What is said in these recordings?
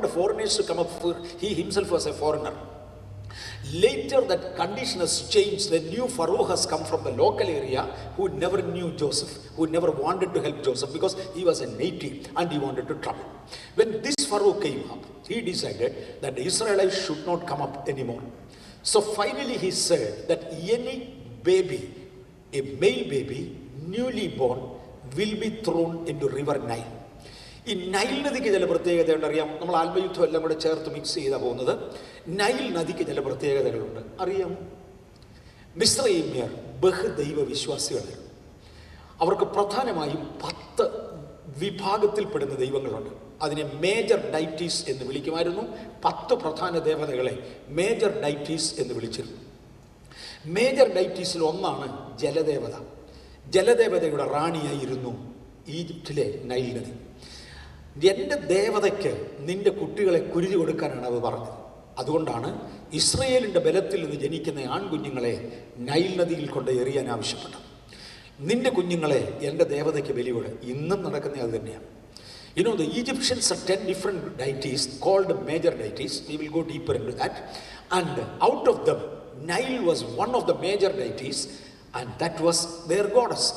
wanted foreigners to come up. He himself was a foreigner. Later that condition has changed. The new Pharaoh has come from the local area who never knew Joseph, who never wanted to help Joseph because he was a native and he wanted to trouble. When this Pharaoh came up, he decided that the Israelites should not come up anymore. So finally he said that any baby, a male baby, newly born, will be thrown into river Nile. ഈ Nile നദിക്ക് ചില പ്രത്യേകതയുണ്ട്. അറിയാം, നമ്മൾ ആത്മയുദ്ധം എല്ലാം കൂടെ ചേർത്ത് mix ചെയ്താൽ പോകുന്നത്. നൈൽ നദിക്ക് ചില പ്രത്യേകതകളുണ്ട്. അറിയാം, മിസ്രയീമ്യർ ബഹുദൈവ വിശ്വാസികളായിരുന്നു. അവർക്ക് പ്രധാനമായും 10 വിഭാഗത്തിൽപ്പെടുന്ന ദൈവങ്ങളുണ്ട്. അതിനെ മേജർ ഡൈറ്റീസ് എന്ന് വിളിക്കുമായിരുന്നു. 10 പ്രധാന ദേവതകളെ മേജർ ഡൈറ്റീസ് എന്ന് വിളിച്ചിരുന്നു. മേജർ ഡൈറ്റീസിൽ ഒന്നാണ് ജലദേവത. ജലദേവതയുടെ റാണിയായിരുന്നു ഈജിപ്തിലെ നൈൽ നദി. എൻ്റെ ദേവതയ്ക്ക് നിന്റെ കുട്ടികളെ കുരുതി കൊടുക്കാനാണ് അത് പറഞ്ഞത്. അതുകൊണ്ടാണ് ഇസ്രയേലിൻ്റെ ബലത്തിൽ നിന്ന് ജനിക്കുന്ന ആൺകുഞ്ഞുങ്ങളെ നൈൽ നദിയിൽ കൊണ്ട് എറിയാൻ ആവശ്യപ്പെട്ടത്. നിന്റെ കുഞ്ഞുങ്ങളെ എൻ്റെ ദേവതയ്ക്ക് ബലികൊട്. ഇന്നും നടക്കുന്ന അത് തന്നെയാണ്. You know, the Egyptians are 10 different deities called major deities. We will go deeper into that. And out of them, Nile was one of the major deities, and that was their goddess.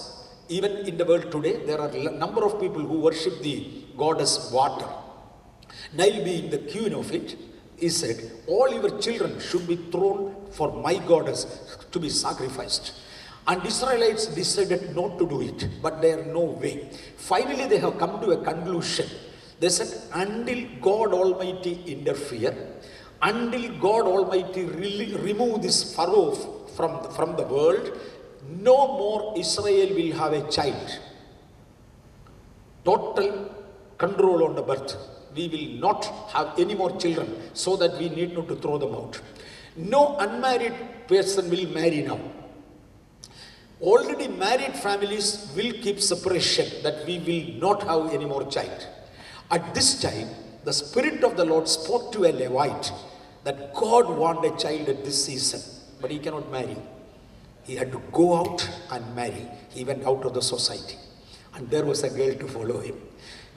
Even in the world today, there are a number of people who worship the goddess water. Nile being the queen of it, he said, all your children should be thrown for my goddess to be sacrificed. And Israelites decided not to do it, but there no way. Finally, they have come to a conclusion. They said, until God Almighty interfere, until God Almighty remove this Pharaoh from the world, no more Israel will have a child. Total control on the birth. We will not have any more children so that we need not to throw them out. No unmarried person will marry now. Already married families will keep separation, that we will not have any more child. At this time, the Spirit of the Lord spoke to a Levite that God wanted a child at this season, but he cannot marry. He had to go out and marry. He went out of the society. And there was a girl to follow him.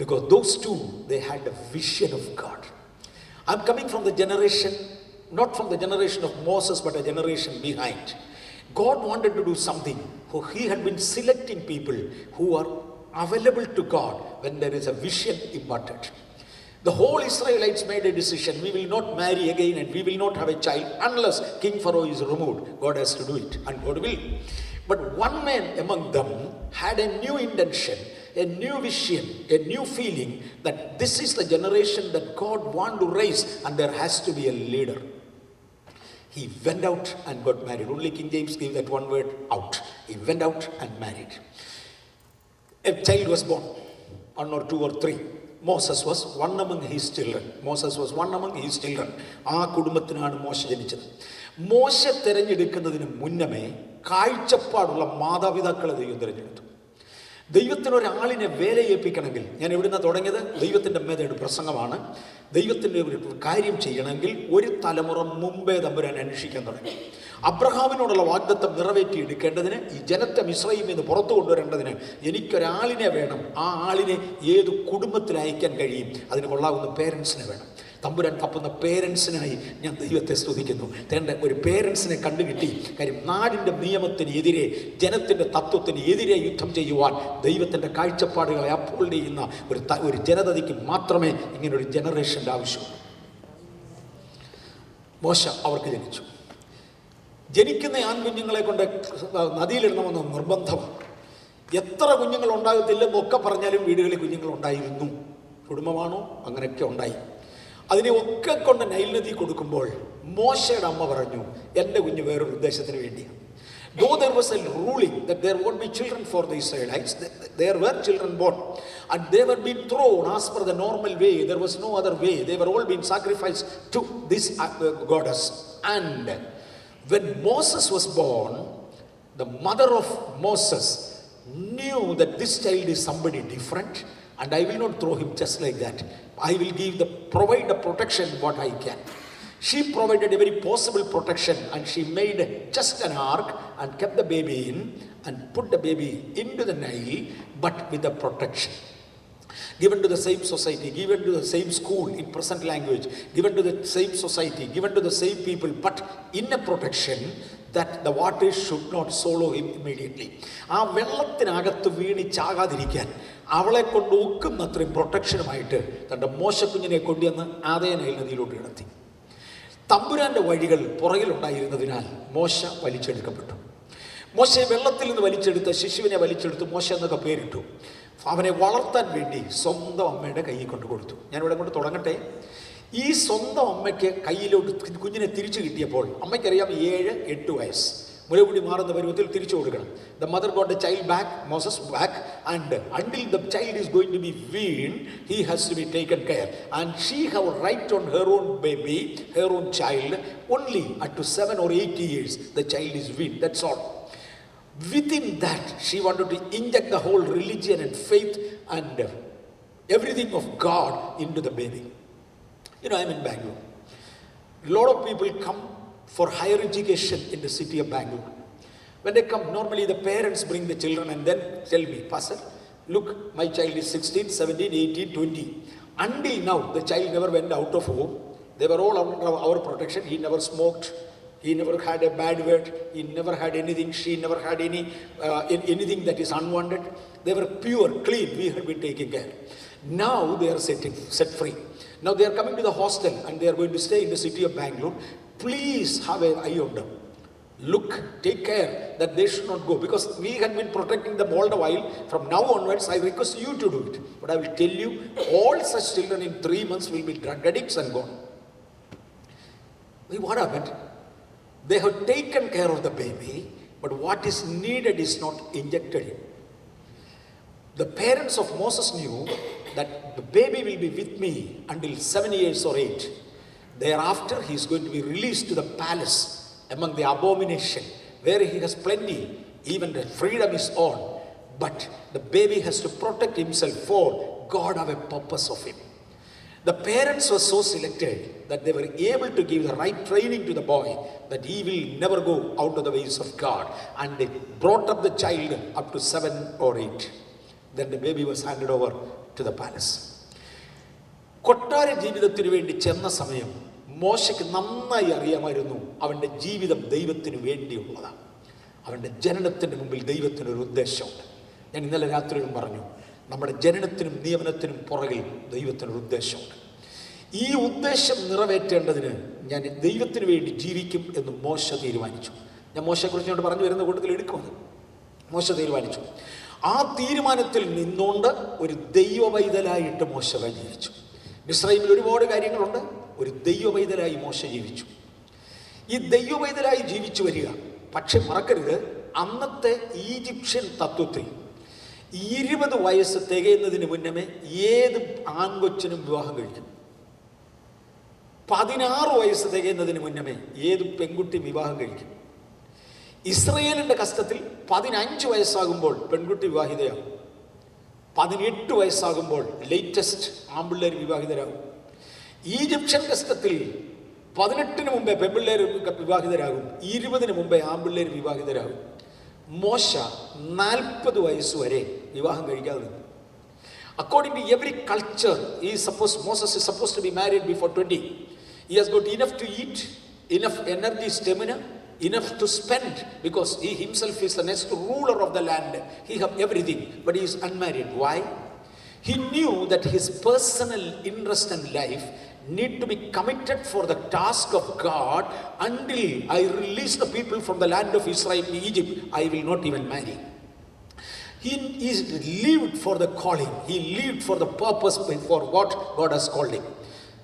Because those two, they had a vision of God. I'm coming from the generation, not from the generation of Moses, but a generation behind. God wanted to do something. He had been selecting people who are available to God when there is a vision imparted. The whole Israelites made a decision. We will not marry again and we will not have a child unless King Pharaoh is removed. God has to do it, and God will. But one man among them had a new intention, a new vision, a new feeling that this is the generation that God wants to raise and there has to be a leader. He went out and got married. Only King James gave that one word, out. He went out and married. A child was born, 1 or 2 or 3. Moses was one among his children. Moses was one among his children. ആ കുടുംബത്തിനാണ് മോശ ജനിച്ചത്. മോശ തിരഞ്ഞെടുക്കുന്നതിന് മുന്നമേ കാഴ്ചപ്പാടുള്ള മാതാപിതാക്കളെ ദൈവം തിരഞ്ഞെടുത്തു. ദൈവത്തിന് ഒരാളിനെ വേലയേൽപ്പിക്കണമെങ്കിൽ, ഞാൻ എവിടുന്നാണ് തുടങ്ങിയത്? ദൈവത്തിൻ്റെ മേധയുടെ പ്രസംഗമാണ്. ദൈവത്തിൻ്റെ ഒരു കാര്യം ചെയ്യണമെങ്കിൽ ഒരു തലമുറ മുമ്പേ തമ്പുരാൻ അന്വേഷിക്കാൻ തുടങ്ങി. അബ്രഹാമിനോടുള്ള വാഗ്ദത്തം നിറവേറ്റിയെടുക്കേണ്ടതിന്, ഈ ജനത്തെ മിസ്രയീമിൽ നിന്ന് പുറത്തു കൊണ്ടുവരേണ്ടതിന് എനിക്കൊരാളിനെ വേണം. ആ ആളിനെ ഏത് കുടുംബത്തിൽ അയക്കാൻ കഴിയും? അതിന് കൊള്ളാവുന്ന പേരൻസിനെ വേണം. തമ്പുരാൻ തപ്പുന്ന പേരൻസിനായി ഞാൻ ദൈവത്തെ സ്തുതിക്കുന്നു. തൻ്റെ ഒരു പേരൻസിനെ കണ്ടുകിട്ടി. കാര്യം നാടിൻ്റെ നിയമത്തിന് എതിരെ, ജനത്തിൻ്റെ തത്വത്തിന് എതിരെ യുദ്ധം ചെയ്യുവാൻ ദൈവത്തിൻ്റെ കാഴ്ചപ്പാടുകളെ അപ്ഹോൾഡ് ചെയ്യുന്ന ഒരു ജനതയ്ക്ക് മാത്രമേ ഇങ്ങനൊരു ജനറേഷൻ്റെ ആവശ്യമുള്ളൂ. മോശ അവർക്ക് ജനിച്ചു. ജനിക്കുന്ന ആൺകുഞ്ഞുങ്ങളെ കൊണ്ട് നദിയിലിടണമെന്ന് നിർബന്ധമാണ്. എത്ര കുഞ്ഞുങ്ങൾ ഉണ്ടാകത്തില്ലെന്നൊക്കെ പറഞ്ഞാലും വീടുകളിൽ കുഞ്ഞുങ്ങൾ ഉണ്ടായിരുന്നു. കുടുംബമാണോ? അങ്ങനെയൊക്കെ ഉണ്ടായി. അതിനെ ഒക്കെ കൊണ്ട് നൈൽ നദി കൊടുക്കുമ്പോൾ മോശയുടെ അമ്മ പറഞ്ഞു, എൻ്റെ കുഞ്ഞ് വേറൊരു ഉദ്ദേശത്തിന് വേണ്ടിയാണ്. Though there was a ruling that there won't be children for the Israelites, there were children born, and they were being thrown as per the normal way. There was no other way. They were all being sacrificed to this goddess. And when Moses was born, the mother of Moses knew that this child is somebody different, and I will not throw him just like that. I will provide the protection what I can. She provided a very possible protection, and she made just an ark and kept the baby in and put the baby into the Nile, but with a protection. given to the same society, given to the same school in present language, given to the same society, given to the same people, but in a protection that the waters should not swallow him immediately. ആ വെള്ളത്തിനകത്ത് വീണി ചാകാതിരിക്കാൻ അവളെ കൊണ്ട് ഒക്കുന്നത്രയും പ്രൊട്ടക്ഷനുമായിട്ട് തൻ്റെ മോശക്കുഞ്ഞിനെ കൊണ്ടുവന്ന് ആദേ Nile നദിയിലോട്ട് കിടത്തി. തമ്പുരാൻ്റെ വഴികൾ പുറകിലുണ്ടായിരുന്നതിനാൽ മോശ വലിച്ചെടുക്കപ്പെട്ടു. മോശയെ വെള്ളത്തിൽ നിന്ന് വലിച്ചെടുത്ത ശിശുവിനെ വലിച്ചെടുത്ത് മോശ എന്നൊക്കെ പേരിട്ടു. അവനെ വളർത്താൻ വേണ്ടി സ്വന്തം അമ്മയുടെ കയ്യിൽ കൊണ്ട് കൊടുത്തു. ഞാനിവിടെ കൊണ്ട് തുടങ്ങട്ടെ. ഈ സ്വന്തം അമ്മയ്ക്ക് കയ്യിലോട്ട് കുഞ്ഞിനെ തിരിച്ചു കിട്ടിയപ്പോൾ അമ്മയ്ക്കറിയാം 7-8 വയസ്സ് മുലകുടി മാറുന്ന പരുവത്തിൽ തിരിച്ചു കൊടുക്കണം. The mother got the child back, Moses back, and until the child is going to be weaned he has to be taken care and she have right on her own baby, her own child. Only up to 7 or 8 years the child is weaned. That's all. Within that, she wanted to inject the whole religion and faith and everything of God into the baby. You know, I'm in Bangalore. A lot of people come for higher education in the city of Bangalore. When they come, normally the parents bring the children and then tell me, Pastor, look, my child is 16, 17, 18, 20. Until now, the child never went out of home. They were all under our protection. He never smoked. He never had a bad word. He never had anything. She never had anything that is unwanted. They were pure, clean. We had been taking care. Now they are set free. Now they are coming to the hostel and they are going to stay in the city of Bangalore. Please have an eye on them. Look, take care that they should not go, because we had been protecting them all the while. From now onwards, I request you to do it. But I will tell you, all such children in 3 months will be drug addicts and gone. What happened? They have taken care of the baby, but what is needed is not injected in. The parents of Moses knew that the baby will be with me until 7 years or 8. Thereafter, he is going to be released to the palace among the abomination, where he has plenty, even the freedom is on. But the baby has to protect himself, for God have a purpose of him. The parents were so selected that they were able to give the right training to the boy that he will never go out of the ways of God. And they brought up the child up to 7 or 8. Then the baby was handed over to the palace. കൊട്ടാര ജീവിതത്തിന് വേണ്ടി ചെന്ന സമയം മോശയ്ക്ക് നന്നായി അറിയാമായിരുന്നു അവൻ്റെ ജീവിതം ദൈവത്തിന് വേണ്ടിയുള്ളതാണ്. അവൻ്റെ ജനനത്തിൻ്റെ മുമ്പിൽ ദൈവത്തിനൊരു ഉദ്ദേശമുണ്ട്. ഞാൻ ഇന്നലെ രാത്രിയിലും പറഞ്ഞു, നമ്മുടെ ജനനത്തിനും നിയമനത്തിനും പുറകിൽ ദൈവത്തിനൊരു ഉദ്ദേശമുണ്ട്. ഈ ഉദ്ദേശം നിറവേറ്റേണ്ടതിന് ഞാൻ ദൈവത്തിന് വേണ്ടി ജീവിക്കും എന്ന് മോശ തീരുമാനിച്ചു. ഞാൻ മോശയെക്കുറിച്ച് കൊണ്ട് പറഞ്ഞു വരുന്ന കൂട്ടത്തിൽ എടുക്കുന്നത് മോശ തീരുമാനിച്ചു. ആ തീരുമാനത്തിൽ നിന്നുകൊണ്ട് ഒരു ദൈവവൈതലായിട്ട് മോശ ജീവിച്ചു. മിസ്രൈമിൽ ഒരുപാട് കാര്യങ്ങളുണ്ട്. ഒരു ദൈവവൈതലായി മോശ ജീവിച്ചു. ഈ ദൈവവൈതലായി ജീവിച്ചു വരിക. പക്ഷെ മറക്കരുത്, അന്നത്തെ ഈജിപ്ഷ്യൻ തത്വത്തിൽ 20 വയസ്സ് തികയുന്നതിന് മുന്നമേ ഏത് ആൺകൊച്ചിനും വിവാഹം കഴിക്കും. 16 വയസ്സ് തികയുന്നതിന് മുന്നമേ ഏത് പെൺകുട്ടി വിവാഹം കഴിക്കും. ഇസ്രയേലിൻ്റെ കസ്റ്റത്തിൽ 15 വയസ്സാകുമ്പോൾ പെൺകുട്ടി വിവാഹിതയാകും. 18 വയസ്സാകുമ്പോൾ ലേറ്റസ്റ്റ് ആൺപിള്ളേർ വിവാഹിതരാകും. ഈജിപ്ഷ്യൻ കസ്റ്റത്തിൽ 18 മുമ്പേ പെൺപിള്ളേർ വിവാഹിതരാകും, 20 മുമ്പേ ആൺപിള്ളേർ വിവാഹിതരാകും. മോശ 40 വയസ്സ് വരെ വിവാഹം കഴിക്കാതെ നിന്നു. According to every culture, Moses is supposed to be married before 20. He has got enough to eat, enough energy, stamina, enough to spend, because he himself is the next ruler of the land. He has everything, but he is unmarried. Why? He knew that his personal interest and life need to be committed for the task of God. Until I release the people from the land of Israel, Egypt, I will not even marry. He lived for the calling. He lived for the purpose for what God has called him.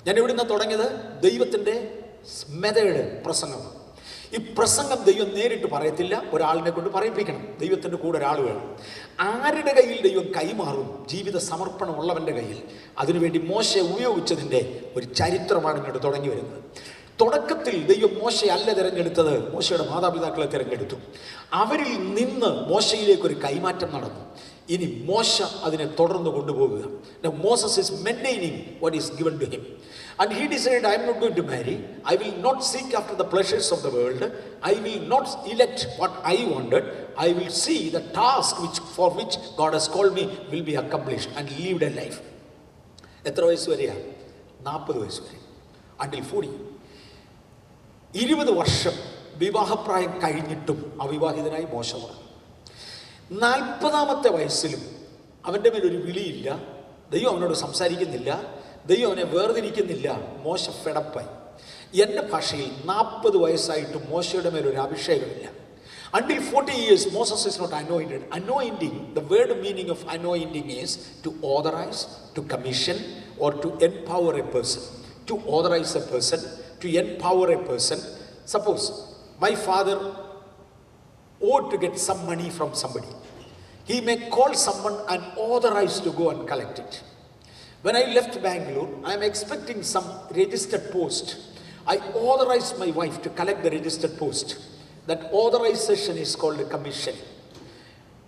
ഞാൻ എവിടെ നിന്നാണ് തുടങ്ങിയത്? ദൈവത്തിൻ്റെ method പ്രസംഗം. ഈ പ്രസംഗം ദൈവം നേരിട്ട് പറയത്തില്ല, ഒരാളിനെ കൊണ്ട് പറയിപ്പിക്കണം. ദൈവത്തിൻ്റെ കൂടെ ഒരാൾ വേണം. ആരുടെ കയ്യിൽ ദൈവം കൈമാറും? ജീവിത സമർപ്പണമുള്ളവൻ്റെ കയ്യിൽ. അതിനുവേണ്ടി മോശയെ ഉപയോഗിച്ചതിൻ്റെ ഒരു ചരിത്രമാണ് ഇങ്ങോട്ട് തുടങ്ങി വരുന്നത്. തുടക്കത്തിൽ ദൈവം മോശയെ അല്ല തിരഞ്ഞെടുത്തത്, മോശയുടെ മാതാപിതാക്കളെ തിരഞ്ഞെടുത്തു. അവരിൽ നിന്ന് മോശയിലേക്കൊരു കൈമാറ്റം നടന്നു. ഇനി മോശ അതിനെ തുടർന്ന് കൊണ്ടുപോകുക. Now Moses is maintaining what is given to him. And he decided, I am not going to marry. I will not seek after the pleasures of the world. I will not elect what I wanted. I will see the task for which God has called me will be accomplished, and lived a life. എത്ര വയസ്സ് വരെയാണ്? 40 വയസ്സ് വരെ. Until 40. 20 വർഷം വിവാഹപ്രായം കഴിഞ്ഞിട്ടും അവിവാഹിതനായി മോശ പറഞ്ഞു. 40ാമത്തെ വയസ്സിലും അവൻ്റെ മേലൊരു വിളിയില്ല. ദൈവം അവനോട് സംസാരിക്കുന്നില്ല. ദൈവം അവനെ വേർതിരിക്കുന്നില്ല. മോശ ഫെഡപ്പായി. എൻ്റെ ഭാഷയിൽ 40 വയസ്സായിട്ട് മോശയുടെ മേലൊരു അഭിഷേകമില്ല. Until 40 years, Moses is not anointed. Anointing, the word meaning of anointing is to authorize, to commission, or to empower a person. To authorize a person, to empower a person. Suppose my father ought to get some money from somebody. He may call someone and authorize to go and collect it. When I left Bangalore, I am expecting some registered post. I authorized my wife to collect the registered post. That authorization is called a commission.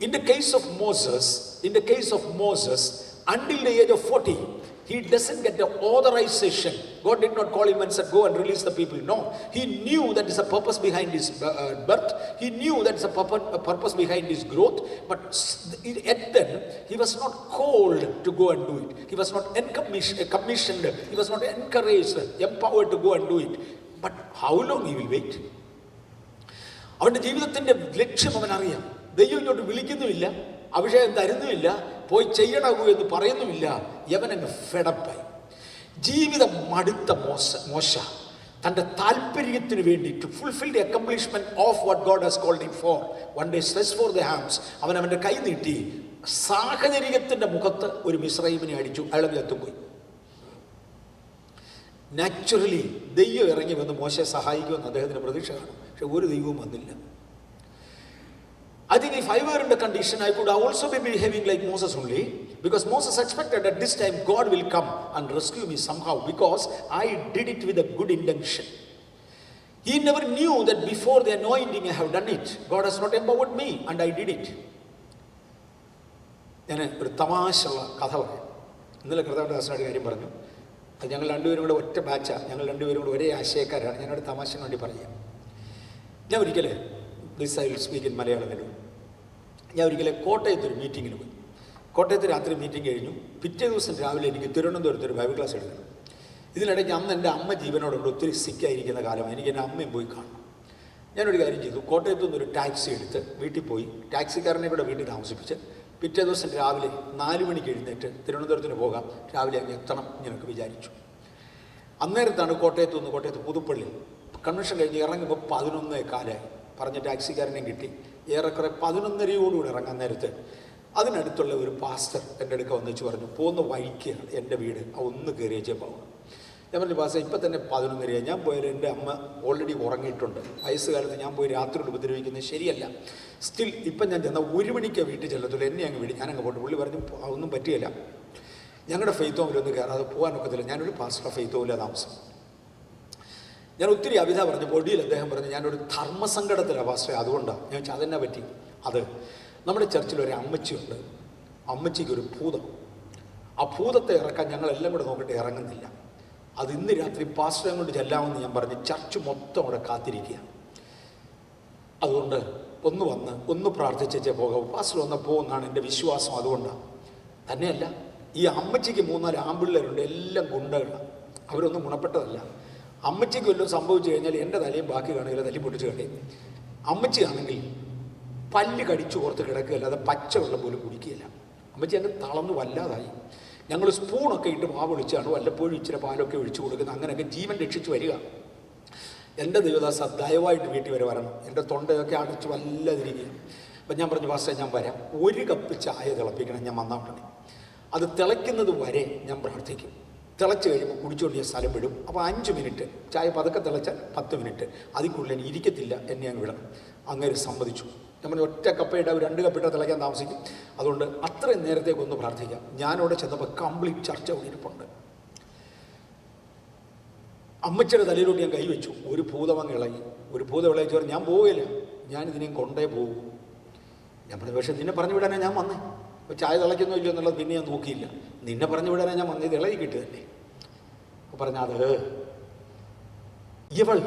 In the case of Moses, until the age of 40, he doesn't get the authorization. God did not call him and said, go and release the people. No, he knew that is a purpose behind his birth. He knew that is a purpose behind his growth. But yet then, he was not called to go and do it. He was not commissioned. He was not encouraged, empowered to go and do it. But how long he will wait? അവൻ്റെ ജീവിതത്തിൻ്റെ ലക്ഷ്യം അവനറിയാം. ദൈവം ഇങ്ങോട്ട് വിളിക്കുന്നുമില്ല, അഭിഷേകം തരുന്നുമില്ല, പോയി ചെയ്യണമോ എന്ന് പറയുന്നുമില്ല. യവനങ്ങ് ഫെഡപ്പായി. ജീവിതം മടുത്ത മോശ തൻ്റെ താല്പര്യത്തിന് വേണ്ടി to fulfil the accomplishment of what God has called him for. One day stretch for the hands. അവൻ്റെ കൈ നീട്ടി സാഹചര്യത്തിൻ്റെ മുഖത്ത് ഒരു മിസ്രൈമിനെ അടിച്ചു. അയാളെ എത്തുപോയി. നാച്ചുറലി ദൈവം ഇറങ്ങി വന്ന് മോശയെ സഹായിക്കുമെന്ന് അദ്ദേഹത്തിന് പ്രതീക്ഷ കാണും. പക്ഷെ ഒരു ദൈവവും വന്നില്ല. I think if I were in the condition, I could also be behaving like Moses only, because Moses expected at this time God will come and rescue me somehow, because I did it with a good intention. He never knew that before the anointing I have done it. God has not empowered me and I did it. ഞാൻ ഒരു തമാശയുള്ള കഥ പറയാം. ഇന്നലെ കൃതദാസനോട് കാര്യം പറഞ്ഞു. ഞങ്ങൾ രണ്ടുപേരും കൂടെ ഒറ്റ ബാച്ചാണ്. ഞങ്ങൾ രണ്ടുപേരും കൂടെ ഒരേ ആശയക്കാരാണ്. ഞാനൊരു തമാശന് വേണ്ടി പറയാം. ഞാൻ ഒരിക്കലേ this I will speak in മലയാളത്തിലും. ഞാൻ ഒരിക്കലും കോട്ടയത്തൊരു മീറ്റിങ്ങിന് പോയി. കോട്ടയത്ത് രാത്രി മീറ്റിംഗ് കഴിഞ്ഞു. പിറ്റേ ദിവസം രാവിലെ എനിക്ക് തിരുവനന്തപുരത്തൊരു ബൈബിൾ ക്ലാസ് എടുക്കണം. ഇതിനിടയ്ക്ക് അന്ന് എൻ്റെ അമ്മ ജീവനോടുണ്ട്. ഒത്തിരി സിക്കായിരിക്കുന്ന കാലമാണ്. എനിക്ക് എൻ്റെ അമ്മയും പോയി കാണണം. ഞാനൊരു കാര്യം ചെയ്തു. കോട്ടയത്തു നിന്നൊരു ടാക്സി എടുത്ത് വീട്ടിൽ പോയി ടാക്സിക്കാരനെ കൂടെ വീട്ടിൽ താമസിപ്പിച്ച് പിറ്റേ ദിവസം രാവിലെ 4 മണിക്ക് എഴുന്നേറ്റ് തിരുവനന്തപുരത്തിന് പോകാം, രാവിലെ അങ്ങ് എത്തണം എന്നൊക്കെ വിചാരിച്ചു. അന്നേരത്താണ് കോട്ടയത്ത് പുതുപ്പള്ളി കൺവെൻഷൻ കഴിഞ്ഞ് ഇറങ്ങുമ്പോൾ 11:15 പറഞ്ഞ ടാക്സിക്കാരനെ കിട്ടി. ഏറെക്കുറെ 11:30 ഇറങ്ങാൻ നേരത്ത് അതിനടുത്തുള്ള ഒരു പാസ്റ്റർ എൻ്റെ അടുക്ക വന്നിച്ച് പറഞ്ഞു, പോകുന്ന വഴിക്ക് എൻ്റെ വീട് ഒന്ന് കയറിയേ പോകണം. ഞാൻ പറഞ്ഞു, പാസ്റ്റർ ഇപ്പം തന്നെ 11:30 ഞാൻ പോയാലും എൻ്റെ അമ്മ ഓൾറെഡി ഉറങ്ങിയിട്ടുണ്ട്. വയസ്സുകാലത്ത് ഞാൻ പോയി രാത്രിയോട് ഉപദ്രവിക്കുന്നത് ശരിയല്ല. സ്റ്റിൽ ഇപ്പം ഞാൻ ചെന്നാൽ 1 മണിക്ക് വീട്ടിൽ ചെല്ലത്തുള്ളൂ. എന്നെ അങ്ങ് വീട് ഞാനങ്ങ് പോട്ടെ. പുള്ളി പറഞ്ഞു, ഒന്നും പറ്റിയില്ല, ഞങ്ങളുടെ ഫെയ്ത്ത് ഹോമിലൊന്നും കയറാതെ പോകാനൊക്കത്തില്ല. ഞാനൊരു പാസ്റ്റർ ഫെയ്ത്ത് ഹോമിലെ താമസം. ഞാൻ ഒത്തിരി അവിധ പറഞ്ഞു. പൊടിയിൽ അദ്ദേഹം പറഞ്ഞു, ഞാനൊരു ധർമ്മസങ്കടത്തിലാണ് പാസ്റ്റർ, അതുകൊണ്ടാണ്. ഞാൻ വെച്ചാൽ അതെന്നെ പറ്റി. അത് നമ്മുടെ ചർച്ചിലൊരു അമ്മച്ചിയുണ്ട്. അമ്മച്ചിക്കൊരു ഭൂതം. ആ ഭൂതത്തെ ഇറക്കാൻ ഞങ്ങളെല്ലാം കൂടെ നോക്കിയിട്ട് ഇറങ്ങുന്നില്ല. അത് ഇന്ന് രാത്രി പാസ്റ്ററെ കൊണ്ട് ചെല്ലാമെന്ന് ഞാൻ പറഞ്ഞ് ചർച്ച് മൊത്തം അവിടെ കാത്തിരിക്കുക. അതുകൊണ്ട് ഒന്ന് പ്രാർത്ഥിച്ചേ പോകാവൂ. പാസ്റ്റർ വന്നാൽ പോകുന്നതാണ് എൻ്റെ വിശ്വാസം. അതുകൊണ്ടാണ്. തന്നെയല്ല, ഈ അമ്മച്ചിക്ക് 3-4 ആമ്പിള്ളേരുണ്ട്. എല്ലാം ഗുണ്ടകളാണ്. അവരൊന്നും ഗുണപ്പെട്ടതല്ല. അമ്മച്ചിക്ക് വല്ലതും സംഭവിച്ചു കഴിഞ്ഞാൽ എൻ്റെ തലയും ബാക്കി കാണുകയില്ല, തല്ലി പൊട്ടിച്ച് കളയും. അമ്മച്ചിയാണെങ്കിൽ പല്ല് കടിച്ചു ഓർത്ത് കിടക്കുകയല്ല, അത് പച്ചവെള്ളം പോലും കുടിക്കുകയില്ല. അമ്മച്ചി അങ്ങ് തളർന്നു വല്ലാതായി. ഞങ്ങൾ സ്പൂണൊക്കെ ഇട്ട് മാവ് ഒഴിച്ചാണ് വല്ലപ്പോഴും ഇച്ചിരി പാലൊക്കെ ഒഴിച്ചു കൊടുക്കുന്നത്. അങ്ങനെയൊക്കെ ജീവൻ രക്ഷിച്ച് വരിക. എൻ്റെ ദൈവദാസ ദയവായിട്ട് വീട്ടിൽ വരെ വരണം. എൻ്റെ തൊണ്ടയൊക്കെ അടച്ച് വല്ലാതിരിക്കുക. അപ്പം ഞാൻ പറഞ്ഞു, പാസ്റ്റർ ഞാൻ വരാം, 1 കപ്പ് ചായ തിളപ്പിക്കണം, ഞാൻ വന്നാട്ടണേ. അത് തിളയ്ക്കുന്നത് വരെ ഞാൻ പ്രാർത്ഥിക്കും. തിളച്ച് കഴിയുമ്പോൾ കുടിച്ചുകൊണ്ട് ഞാൻ സ്ഥലം വിടും. അപ്പോൾ 5 മിനിറ്റ് ചായ പതുക്കെ തിളച്ചാൽ 10 മിനിറ്റ്, അതിൽ കൂടുതൽ ഞാൻ ഇരിക്കത്തില്ല, എന്നെ അങ്ങ് വിടണം. അങ്ങനെ സമ്മതിച്ചു. നമ്മൾ ഒറ്റ കപ്പയിട്ടാൽ 2 കപ്പിട്ടാൽ തിളയ്ക്കാൻ താമസിക്കും. അതുകൊണ്ട് അത്രയും നേരത്തേക്കൊന്ന് പ്രാർത്ഥിക്കാം. ഞാനവിടെ ചെന്നപ്പോൾ കംപ്ലീറ്റ് ചർച്ച അവിടെ ഇരിപ്പുണ്ട്. അമ്മച്ചിയുടെ തലയിലോട്ട് ഞാൻ കൈവച്ചു. ഒരു ഭൂതമങ്ങ് ഇളകി. ഒരു ഭൂതം ഇളകി ഞാൻ പോവുകയില്ല, ഞാനിതിനെയും കൊണ്ടേ പോകും. ഞാൻ പറഞ്ഞു, പക്ഷേ നിന്നെ പറഞ്ഞു വിടാനാണ് ഞാൻ വന്നേ. അപ്പോൾ ചായ തിളയ്ക്കുന്നോ ഇല്ലയോ എന്നുള്ളത് പിന്നെ ഞാൻ നോക്കിയില്ല. നിന്നെ പറഞ്ഞു വിടാനാ ഞാൻ വന്നത്, ഇളകി കിട്ടുകയല്ലേ. അപ്പോൾ പറഞ്ഞാൽ അത് ഇവൾ